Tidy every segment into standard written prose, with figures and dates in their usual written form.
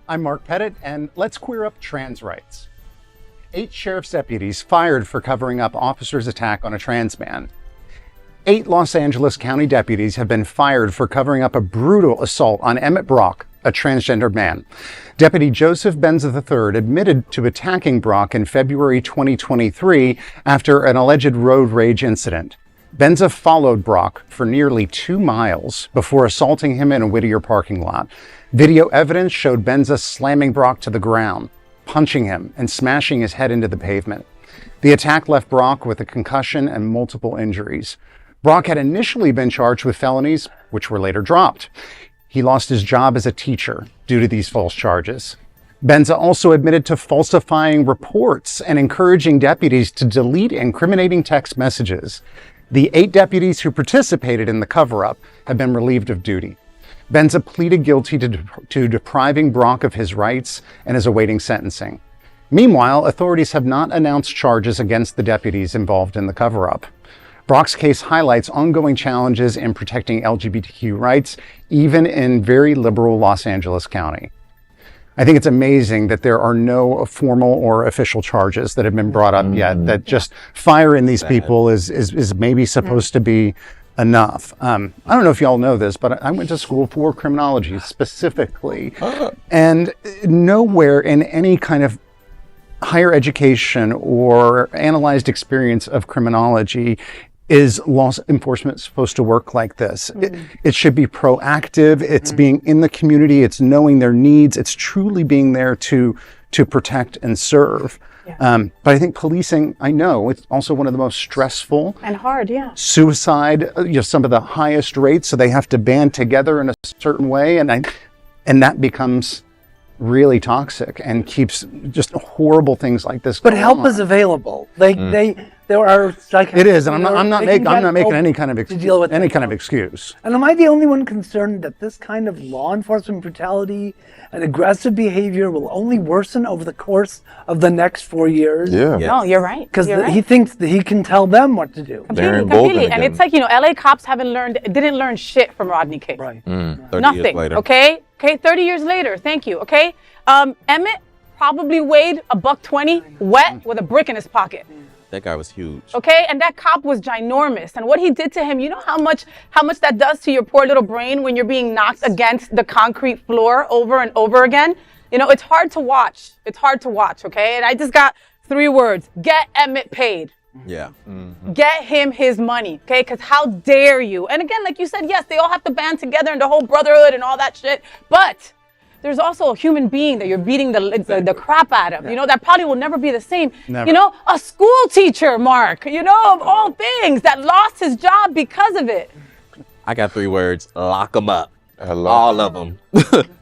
I'm Mark Pettit, and let's queer up trans rights. 8 sheriff's deputies fired for covering up officers' attack on a trans man. 8 Los Angeles County deputies have been fired for covering up a brutal assault on Emmett Brock, a transgender man. Deputy Joseph Benza III admitted to attacking Brock in February 2023 after an alleged road rage incident. Benza followed Brock for nearly 2 miles before assaulting him in a Whittier parking lot. Video evidence showed Benza slamming Brock to the ground, punching him, and smashing his head into the pavement. The attack left Brock with a concussion and multiple injuries. Brock had initially been charged with felonies, which were later dropped. He lost his job as a teacher due to these false charges. Benza also admitted to falsifying reports and encouraging deputies to delete incriminating text messages. The 8 deputies who participated in the cover-up have been relieved of duty. Benza pleaded guilty to depriving Brock of his rights and is awaiting sentencing. Meanwhile, authorities have not announced charges against the deputies involved in the cover-up. Brock's case highlights ongoing challenges in protecting LGBTQ rights, even in very liberal Los Angeles County. I think it's amazing that there are no formal or official charges that have been brought up yet, that just firing these people is maybe supposed to be enough. I don't know if y'all know this, but I went to school for criminology specifically, and nowhere in any kind of higher education or analyzed experience of criminology is law enforcement supposed to work like this. It should be proactive. It's being in the community. It's knowing their needs. It's truly being there to protect and serve. Yeah. But I think policing, I know, it's also one of the most stressful. And hard, yeah. Suicide, some of the highest rates, so they have to band together in a certain way. And that becomes really toxic and keeps just horrible things like this going help on. is available. There are it is, and I'm not making any kind of excuse. And am I the only one concerned that this kind of law enforcement brutality and aggressive behavior will only worsen over the course of the next 4 years? Yeah. No, you're right. Because he thinks that he can tell them what to do. Completely. And it's like, LA cops didn't learn shit from Rodney King. Right. 30 Nothing. years later. Okay, 30 years later. Thank you. Okay. Emmett probably weighed $120 wet with a brick in his pocket. That guy was huge. Okay, and that cop was ginormous. And what he did to him, you know how much that does to your poor little brain when you're being knocked against the concrete floor over and over again? It's hard to watch. It's hard to watch, okay? And I just got 3 words. Get Emmett paid. Yeah. Get him his money, okay? Because how dare you? And again, like you said, yes, they all have to band together and the whole brotherhood and all that shit. But there's also a human being that you're beating the crap out of, that probably will never be the same. Never. A school teacher, Mark, of all things, that lost his job because of it. I got 3 words. Lock them up. All of them.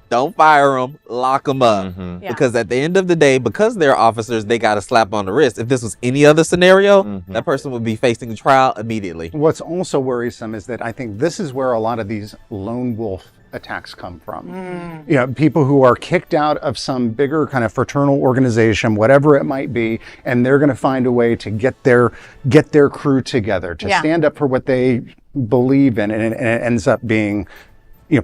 Don't fire them. Lock them up. Yeah. Because at the end of the day, because they're officers, they got a slap on the wrist. If this was any other scenario, that person would be facing a trial immediately. What's also worrisome is that I think this is where a lot of these lone wolf attacks come from. People who are kicked out of some bigger kind of fraternal organization, whatever it might be, and they're going to find a way to get their crew together to stand up for what they believe in, and it ends up being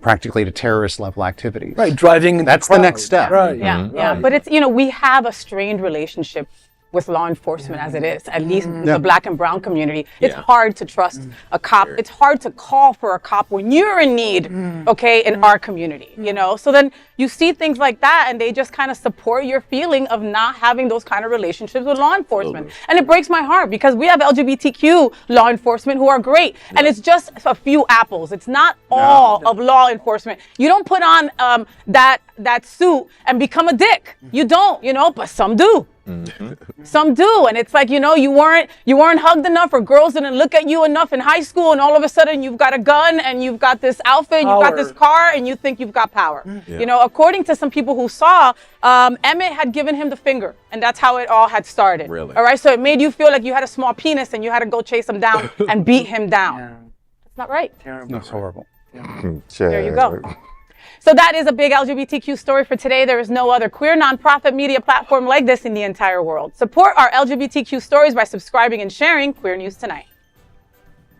practically to terrorist level activities. Right, driving. That's the next step. Right. Yeah. But it's, we have a strained relationship with law enforcement as it is, at least the Black and brown community. It's hard to trust a cop. It's hard to call for a cop when you're in need, okay, in our community, So then you see things like that and they just kind of support your feeling of not having those kind of relationships with law enforcement. And it breaks my heart because we have LGBTQ law enforcement who are great. And it's just a few apples. It's not all of law enforcement. You don't put on that suit and become a dick. You don't, but some do. Some do, and it's like you weren't hugged enough, or girls didn't look at you enough in high school, and all of a sudden you've got a gun and you've got this outfit, and you've got this car, and you think you've got power. According to some people who saw, Emmett had given him the finger, and that's how it all had started. Really? All right, so it made you feel like you had a small penis and you had to go chase him down and beat him down. That's not right. Terrible. That's horrible. There you go. So that is a big LGBTQ story for today. There is no other queer nonprofit media platform like this in the entire world. Support our LGBTQ stories by subscribing and sharing Queer News Tonight.